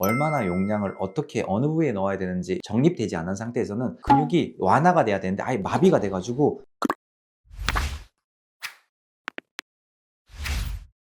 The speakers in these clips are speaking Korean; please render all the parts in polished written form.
얼마나 용량을 어떻게 어느 부위에 넣어야 되는지 정립되지 않은 상태에서는 근육이 완화가 돼야 되는데 아예 마비가 돼가지고.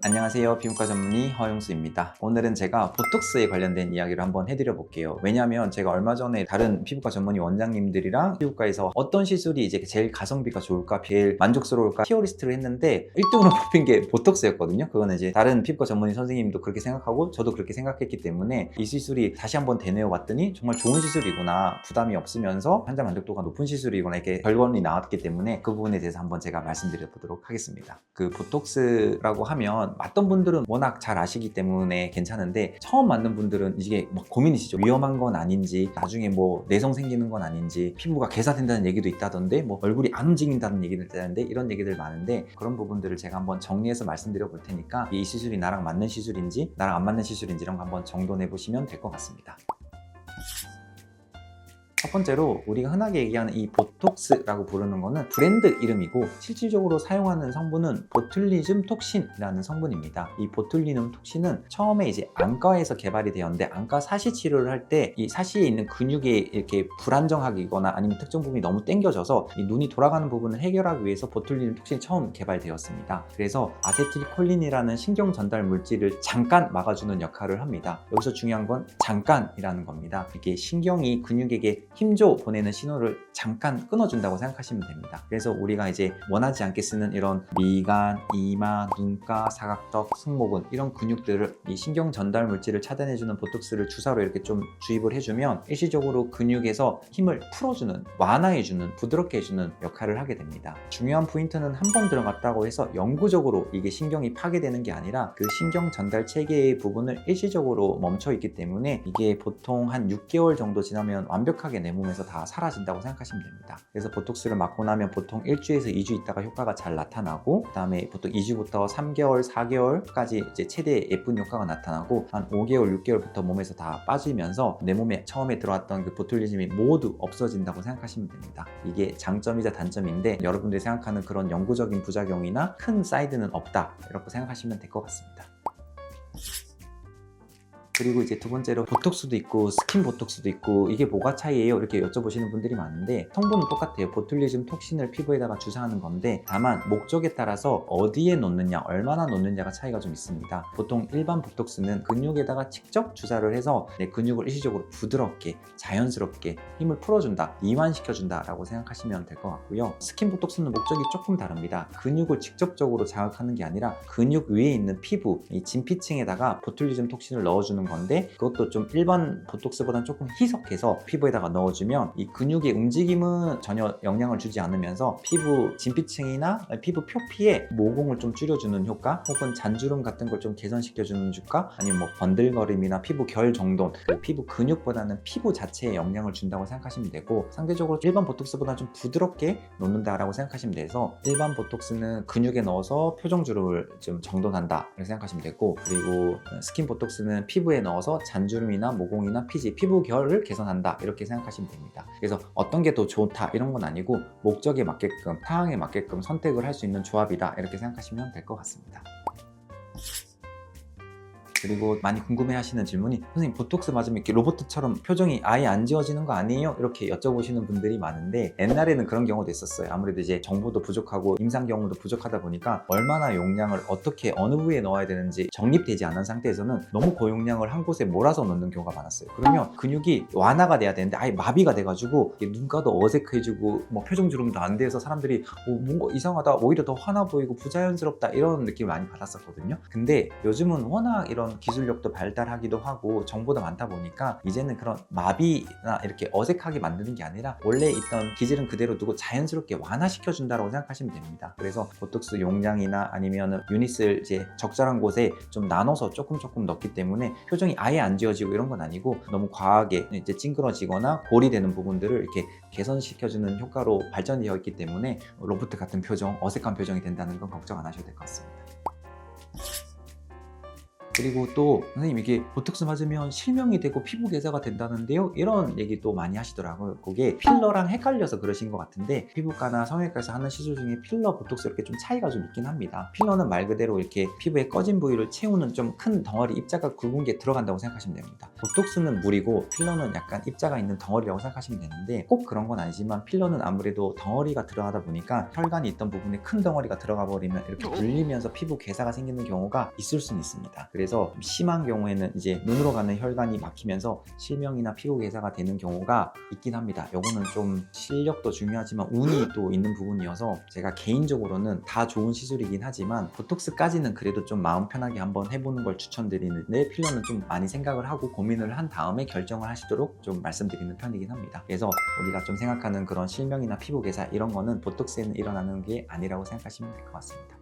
안녕하세요. 피부과 전문의 허용수입니다. 오늘은 제가 보톡스에 관련된 이야기를 한번 해드려 볼게요. 왜냐하면 제가 얼마 전에 다른 피부과 전문의 원장님들이랑 피부과에서 어떤 시술이 이제 제일 가성비가 좋을까, 제일 만족스러울까 티어리스트를 했는데 1등으로 뽑힌 게 보톡스였거든요. 그거는 이제 다른 피부과 전문의 선생님도 그렇게 생각하고 저도 그렇게 생각했기 때문에 이 시술이 다시 한번 대내어 봤더니 정말 좋은 시술이구나, 부담이 없으면서 환자 만족도가 높은 시술이구나, 이렇게 결론이 나왔기 때문에 그 부분에 대해서 한번 제가 말씀드려 보도록 하겠습니다. 그 보톡스라고 하면 맞던 분들은 워낙 잘 아시기 때문에 괜찮은데 처음 맞는 분들은 이게 막 고민이시죠. 위험한 건 아닌지, 나중에 뭐 내성 생기는 건 아닌지, 피부가 괴사된다는 얘기도 있다던데, 뭐 얼굴이 안 움직인다는 얘기도 있다던데, 이런 얘기들 많은데 그런 부분들을 제가 한번 정리해서 말씀드려 볼 테니까 이 시술이 나랑 맞는 시술인지 나랑 안 맞는 시술인지 이런 거 한번 정돈해 보시면 될 것 같습니다. 첫 번째로 우리가 흔하게 얘기하는 이 보톡스라고 부르는 거는 브랜드 이름이고 실질적으로 사용하는 성분은 보툴리즘 톡신이라는 성분입니다. 이 보툴리눔 톡신은 처음에 이제 안과에서 개발이 되었는데, 안과 사시 치료를 할 때 이 사시에 있는 근육이 이렇게 불안정하거나 아니면 특정 부분이 너무 당겨져서 이 눈이 돌아가는 부분을 해결하기 위해서 보툴리눔 톡신이 처음 개발되었습니다. 그래서 아세틸콜린이라는 신경 전달 물질을 잠깐 막아주는 역할을 합니다. 여기서 중요한 건 잠깐이라는 겁니다. 이게 신경이 근육에게 힘줘 보내는 신호를 잠깐 끊어준다고 생각하시면 됩니다. 그래서 우리가 이제 원하지 않게 쓰는 이런 미간, 이마, 눈가, 사각턱, 승모근 이런 근육들을 이 신경 전달 물질을 차단해주는 보톡스를 주사로 이렇게 좀 주입을 해주면 일시적으로 근육에서 힘을 풀어주는, 완화해주는, 부드럽게 해주는 역할을 하게 됩니다. 중요한 포인트는 한 번 들어갔다고 해서 영구적으로 이게 신경이 파괴되는 게 아니라 그 신경 전달 체계의 부분을 일시적으로 멈춰 있기 때문에 이게 보통 한 6개월 정도 지나면 완벽하게 내 몸에서 다 사라진다고 생각하시면 됩니다. 그래서 보톡스를 맞고 나면 보통 1주에서 2주 있다가 효과가 잘 나타나고, 그 다음에 보통 2주부터 3개월, 4개월까지 이제 최대 예쁜 효과가 나타나고, 한 5개월, 6개월부터 몸에서 다 빠지면서 내 몸에 처음에 들어왔던 그 보툴리즘이 모두 없어진다고 생각하시면 됩니다. 이게 장점이자 단점인데 여러분들이 생각하는 그런 영구적인 부작용이나 큰 사이드는 없다, 이렇게 생각하시면 될 것 같습니다. 그리고 이제 두 번째로 보톡스도 있고 스킨 보톡스도 있고 이게 뭐가 차이예요? 이렇게 여쭤보시는 분들이 많은데 성분은 똑같아요. 보툴리즘 톡신을 피부에다가 주사하는 건데 다만 목적에 따라서 어디에 놓느냐, 얼마나 놓느냐가 차이가 좀 있습니다. 보통 일반 보톡스는 근육에다가 직접 주사를 해서 내 근육을 일시적으로 부드럽게 자연스럽게 힘을 풀어준다, 이완시켜준다 라고 생각하시면 될 것 같고요. 스킨 보톡스는 목적이 조금 다릅니다. 근육을 직접적으로 자극하는 게 아니라 근육 위에 있는 피부, 이 진피층에다가 보툴리즘 톡신을 넣어주는 건데, 그것도 좀 일반 보톡스보다는 조금 희석해서 피부에다가 넣어주면 이 근육의 움직임은 전혀 영향을 주지 않으면서 피부 진피층이나 피부 표피에 모공을 좀 줄여주는 효과, 혹은 잔주름 같은 걸 좀 개선시켜주는 효과, 아니면 뭐 번들거림이나 피부 결 정돈, 그 피부 근육보다는 피부 자체에 영향을 준다고 생각하시면 되고, 상대적으로 일반 보톡스보다는 좀 부드럽게 놓는다라고 생각하시면 돼서 일반 보톡스는 근육에 넣어서 표정주름을 좀 정돈한다 이렇게 생각하시면 되고, 그리고 스킨 보톡스는 피부에 넣어서 잔주름이나 모공이나 피지, 피부 결을 개선한다 이렇게 생각하시면 됩니다. 그래서 어떤 게 더 좋다 이런 건 아니고 목적에 맞게끔, 상황에 맞게끔 선택을 할 수 있는 조합이다 이렇게 생각하시면 될 것 같습니다. 그리고 많이 궁금해 하시는 질문이, 선생님 보톡스 맞으면 이렇게 로봇처럼 표정이 아예 안 지워지는 거 아니에요? 이렇게 여쭤보시는 분들이 많은데, 옛날에는 그런 경우도 있었어요. 아무래도 이제 정보도 부족하고 임상 경험도 부족하다 보니까 얼마나 용량을 어떻게 어느 부위에 넣어야 되는지 정립되지 않은 상태에서는 너무 고용량을 한 곳에 몰아서 넣는 경우가 많았어요. 그러면 근육이 완화가 돼야 되는데 아예 마비가 돼가지고 눈가도 어색해지고 뭐 표정 주름도 안 돼서 사람들이 뭔가 이상하다, 오히려 더 화나 보이고 부자연스럽다 이런 느낌을 많이 받았었거든요. 근데 요즘은 워낙 이런 기술력도 발달하기도 하고 정보도 많다 보니까 이제는 그런 마비나 이렇게 어색하게 만드는 게 아니라 원래 있던 기질은 그대로 두고 자연스럽게 완화시켜 준다고 생각하시면 됩니다. 그래서 보톡스 용량이나 아니면 유닛을 이제 적절한 곳에 좀 나눠서 조금 넣기 때문에 표정이 아예 안 지워지고 이런 건 아니고, 너무 과하게 이제 찡그러지거나 골이 되는 부분들을 이렇게 개선시켜주는 효과로 발전되어 있기 때문에 로봇 같은 표정, 어색한 표정이 된다는 건 걱정 안 하셔도 될 것 같습니다. 그리고 또 선생님 이게 보톡스 맞으면 실명이 되고 피부 개사가 된다는데요? 이런 얘기도 많이 하시더라고요. 그게 필러랑 헷갈려서 그러신 것 같은데 피부과나 성형외과에서 하는 시술 중에 필러, 보톡스 이렇게 좀 차이가 좀 있긴 합니다. 필러는 말 그대로 이렇게 피부에 꺼진 부위를 채우는 좀 큰 덩어리, 입자가 굵은 게 들어간다고 생각하시면 됩니다. 보톡스는 물이고 필러는 약간 입자가 있는 덩어리라고 생각하시면 되는데 꼭 그런 건 아니지만 필러는 아무래도 덩어리가 들어가다 보니까 혈관이 있던 부분에 큰 덩어리가 들어가 버리면 이렇게 눌리면서 피부 개사가 생기는 경우가 있을 수는 있습니다. 그래서 심한 경우에는 이제 눈으로 가는 혈관이 막히면서 실명이나 피부 개사가 되는 경우가 있긴 합니다. 요거는 좀 실력도 중요하지만 운이 또 있는 부분이어서 제가 개인적으로는 다 좋은 시술이긴 하지만 보톡스까지는 그래도 좀 마음 편하게 한번 해보는 걸 추천드리는데 필러는 좀 많이 생각을 하고 고민을 한 다음에 결정을 하시도록 좀 말씀드리는 편이긴 합니다. 그래서 우리가 좀 생각하는 그런 실명이나 피부 개사 이런 거는 보톡스에는 일어나는 게 아니라고 생각하시면 될 것 같습니다.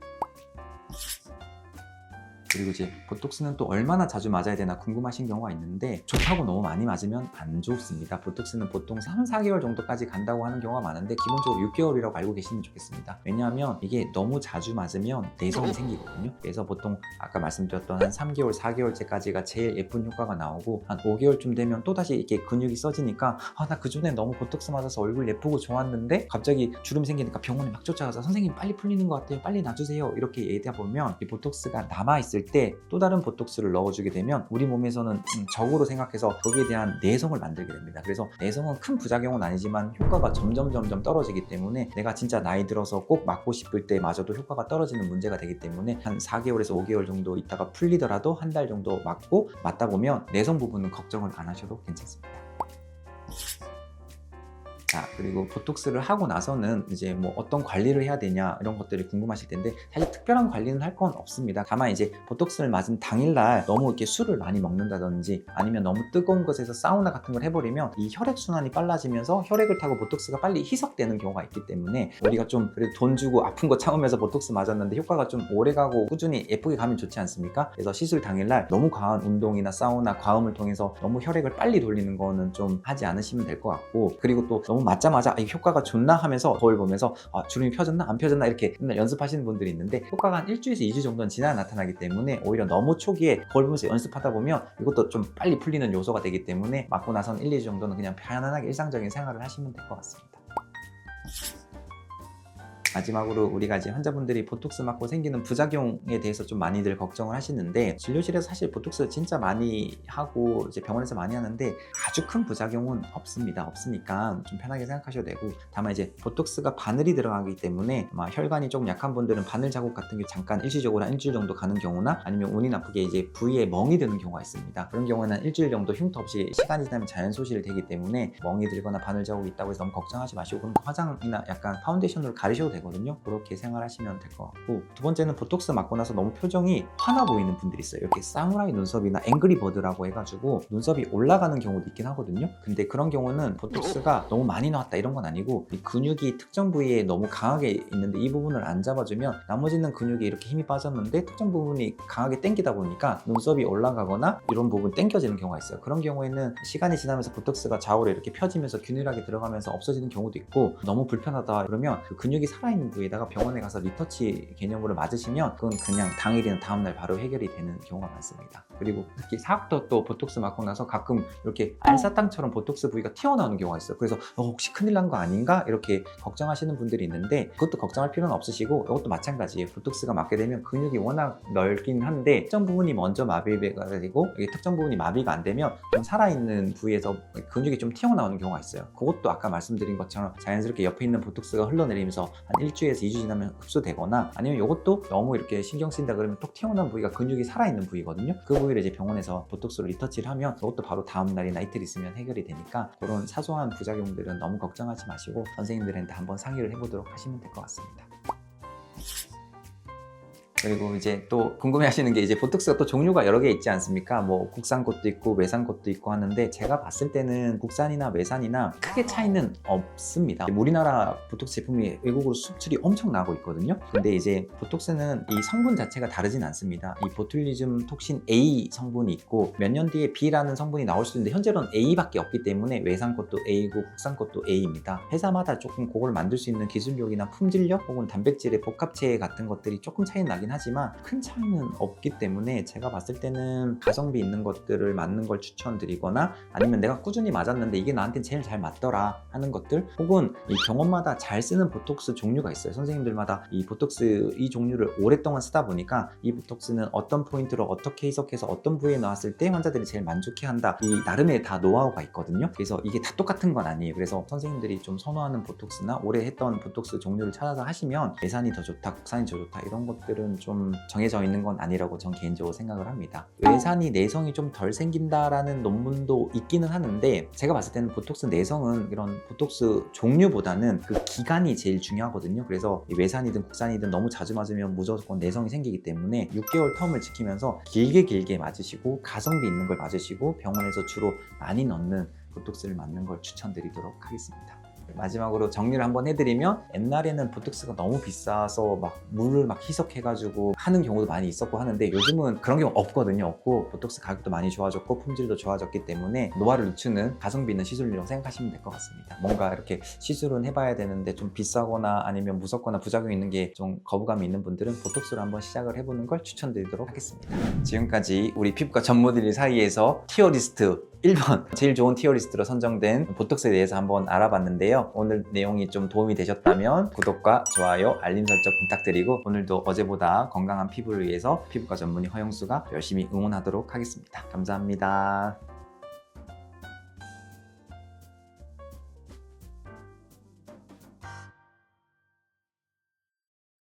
그리고 이제 보톡스는 또 얼마나 자주 맞아야 되나 궁금하신 경우가 있는데 좋다고 너무 많이 맞으면 안 좋습니다. 보톡스는 보통 3, 4개월 정도까지 간다고 하는 경우가 많은데 기본적으로 6개월이라고 알고 계시면 좋겠습니다. 왜냐하면 이게 너무 자주 맞으면 내성이 생기거든요. 그래서 보통 아까 말씀드렸던 한 3개월, 4개월째까지가 제일 예쁜 효과가 나오고 한 5개월쯤 되면 또다시 이렇게 근육이 써지니까 나 그전에 너무 보톡스 맞아서 얼굴 예쁘고 좋았는데 갑자기 주름이 생기니까 병원에 막 쫓아가서 선생님 빨리 풀리는 것 같아요. 빨리 놔주세요. 이렇게 얘기하다 보면 이 보톡스가 남아있을 때 또 다른 보톡스를 넣어주게 되면 우리 몸에서는 적으로 생각해서 거기에 대한 내성을 만들게 됩니다. 그래서 내성은 큰 부작용은 아니지만 효과가 점점 떨어지기 때문에 내가 진짜 나이 들어서 꼭 맞고 싶을 때 마저도 효과가 떨어지는 문제가 되기 때문에 한 4개월에서 5개월 정도 있다가 풀리더라도 한 달 정도 맞다 보면 내성 부분은 걱정을 안 하셔도 괜찮습니다. 자, 그리고 보톡스를 하고 나서는 이제 뭐 어떤 관리를 해야 되냐 이런 것들이 궁금하실 텐데 사실 특별한 관리는 할 건 없습니다. 다만 이제 보톡스를 맞은 당일날 너무 이렇게 술을 많이 먹는다든지 아니면 너무 뜨거운 곳에서 사우나 같은 걸 해버리면 이 혈액순환이 빨라지면서 혈액을 타고 보톡스가 빨리 희석되는 경우가 있기 때문에 우리가 좀 그래도 돈 주고 아픈 거 참으면서 보톡스 맞았는데 효과가 좀 오래가고 꾸준히 예쁘게 가면 좋지 않습니까? 그래서 시술 당일날 너무 과한 운동이나 사우나, 과음을 통해서 너무 혈액을 빨리 돌리는 거는 좀 하지 않으시면 될 것 같고, 그리고 또 너무 맞자마자 이 효과가 좋나 하면서 거울 보면서 주름이 펴졌나 안 펴졌나 이렇게 맨날 연습하시는 분들이 있는데 효과가 한 1주에서 2주 정도는 지나야 나타나기 때문에 오히려 너무 초기에 거울 보면서 연습하다 보면 이것도 좀 빨리 풀리는 요소가 되기 때문에 맞고 나서는 1, 2주 정도는 그냥 편안하게 일상적인 생활을 하시면 될 것 같습니다. 마지막으로 우리가 이제 환자분들이 보톡스 맞고 생기는 부작용에 대해서 좀 많이들 걱정을 하시는데 진료실에서 사실 보톡스 진짜 많이 하고 이제 병원에서 많이 하는데 아주 큰 부작용은 없으니까 좀 편하게 생각하셔도 되고, 다만 이제 보톡스가 바늘이 들어가기 때문에 혈관이 조금 약한 분들은 바늘 자국 같은 게 잠깐 일시적으로 한 일주일 정도 가는 경우나 아니면 운이 나쁘게 이제 부위에 멍이 드는 경우가 있습니다. 그런 경우에는 일주일 정도 흉터 없이 시간이 지나면 자연 소실이 되기 때문에 멍이 들거나 바늘 자국이 있다고 해서 너무 걱정하지 마시고 그럼 화장이나 약간 파운데이션으로 가리셔도 되거든요. 그렇게 생활하시면 될 것 같고, 두 번째는 보톡스 맞고 나서 너무 표정이 화나 보이는 분들이 있어요. 이렇게 사무라이 눈썹이나 앵그리 버드라고 해가지고 눈썹이 올라가는 경우도 있긴 하거든요. 근데 그런 경우는 보톡스가 너무 많이 나왔다 이런 건 아니고 이 근육이 특정 부위에 너무 강하게 있는데 이 부분을 안 잡아주면 나머지는 근육이 이렇게 힘이 빠졌는데 특정 부분이 강하게 당기다 보니까 눈썹이 올라가거나 이런 부분 당겨지는 경우가 있어요. 그런 경우에는 시간이 지나면서 보톡스가 좌우로 이렇게 펴지면서 균일하게 들어가면서 없어지는 경우도 있고, 너무 불편하다 그러면 그 근육이 살아있는 부위에다가 병원에 가서 리터치 개념으로 맞으시면 그건 그냥 당일이나 다음날 바로 해결이 되는 경우가 많습니다. 그리고 특히 사각턱 또 보톡스 맞고 나서 가끔 이렇게 알사탕처럼 보톡스 부위가 튀어나오는 경우가 있어요. 그래서 혹시 큰일 난 거 아닌가 이렇게 걱정하시는 분들이 있는데 그것도 걱정할 필요는 없으시고, 이것도 마찬가지예요. 보톡스가 맞게 되면 근육이 워낙 넓긴 한데 특정 부분이 먼저 마비가 되고 특정 부분이 마비가 안 되면 좀 살아있는 부위에서 근육이 좀 튀어나오는 경우가 있어요. 그것도 아까 말씀드린 것처럼 자연스럽게 옆에 있는 보톡스가 흘러내리면서 한 일주일에서 2주 지나면 흡수되거나, 아니면 이것도 너무 이렇게 신경 쓰인다 그러면 톡 튀어나온 부위가 근육이 살아있는 부위거든요. 그 부위를 이제 병원에서 보톡스로 리터치를 하면 그것도 바로 다음 날이나 이틀 있으면 해결이 되니까 그런 사소한 부작용들은 너무 걱정하지 마시고 선생님들한테 한번 상의를 해보도록 하시면 될 것 같습니다. 그리고 이제 또 궁금해하시는 게 이제 보톡스가 또 종류가 여러 개 있지 않습니까? 뭐 국산 것도 있고 외산 것도 있고 하는데 제가 봤을 때는 국산이나 외산이나 크게 차이는 없습니다. 우리나라 보톡스 제품이 외국으로 수출이 엄청 나고 있거든요. 근데 이제 보톡스는 이 성분 자체가 다르진 않습니다. 이 보툴리즘 톡신 A 성분이 있고 몇 년 뒤에 B라는 성분이 나올 수 있는데 현재로는 A밖에 없기 때문에 외산 것도 A고 국산 것도 A입니다. 회사마다 조금 그걸 만들 수 있는 기술력이나 품질력 혹은 단백질의 복합체 같은 것들이 조금 차이 나긴 다르긴 하지만 큰 차이는 없기 때문에 제가 봤을 때는 가성비 있는 것들을 맞는 걸 추천드리거나 아니면 내가 꾸준히 맞았는데 이게 나한테 제일 잘 맞더라 하는 것들, 혹은 이 병원마다 잘 쓰는 보톡스 종류가 있어요. 선생님들마다 이 보톡스 이 종류를 오랫동안 쓰다 보니까 이 보톡스는 어떤 포인트로 어떻게 해석해서 어떤 부위에 나왔을 때 환자들이 제일 만족해한다, 이 나름의 다 노하우가 있거든요. 그래서 이게 다 똑같은 건 아니에요. 그래서 선생님들이 좀 선호하는 보톡스나 오래 했던 보톡스 종류를 찾아서 하시면 외산이 더 좋다, 국산이 더 좋다 이런 것들은 좀 정해져 있는 건 아니라고 전 개인적으로 생각을 합니다. 외산이 내성이 좀 덜 생긴다라는 논문도 있기는 하는데 제가 봤을 때는 보톡스 내성은 이런 보톡스 종류보다는 그 기간이 제일 중요하거든요. 그래서 외산이든 국산이든 너무 자주 맞으면 무조건 내성이 생기기 때문에 6개월 텀을 지키면서 길게 맞으시고 가성비 있는 걸 맞으시고 병원에서 주로 많이 넣는 보톡스를 맞는 걸 추천드리도록 하겠습니다. 마지막으로 정리를 한번 해드리면, 옛날에는 보톡스가 너무 비싸서 막 물을 막 희석해가지고 하는 경우도 많이 있었고 하는데 요즘은 그런 경우 없고 보톡스 가격도 많이 좋아졌고 품질도 좋아졌기 때문에 노화를 늦추는 가성비 있는 시술이라고 생각하시면 될 것 같습니다. 뭔가 이렇게 시술은 해봐야 되는데 좀 비싸거나 아니면 무섭거나 부작용이 있는 게 좀 거부감이 있는 분들은 보톡스로 한번 시작을 해보는 걸 추천드리도록 하겠습니다. 지금까지 우리 피부과 전문의 사이에서 티어리스트 1번 제일 좋은 티어리스트로 선정된 보톡스에 대해서 한번 알아봤는데요. 오늘 내용이 좀 도움이 되셨다면 구독과 좋아요, 알림 설정 부탁드리고 오늘도 어제보다 건강한 피부를 위해서 피부과 전문의 허영수가 열심히 응원하도록 하겠습니다. 감사합니다.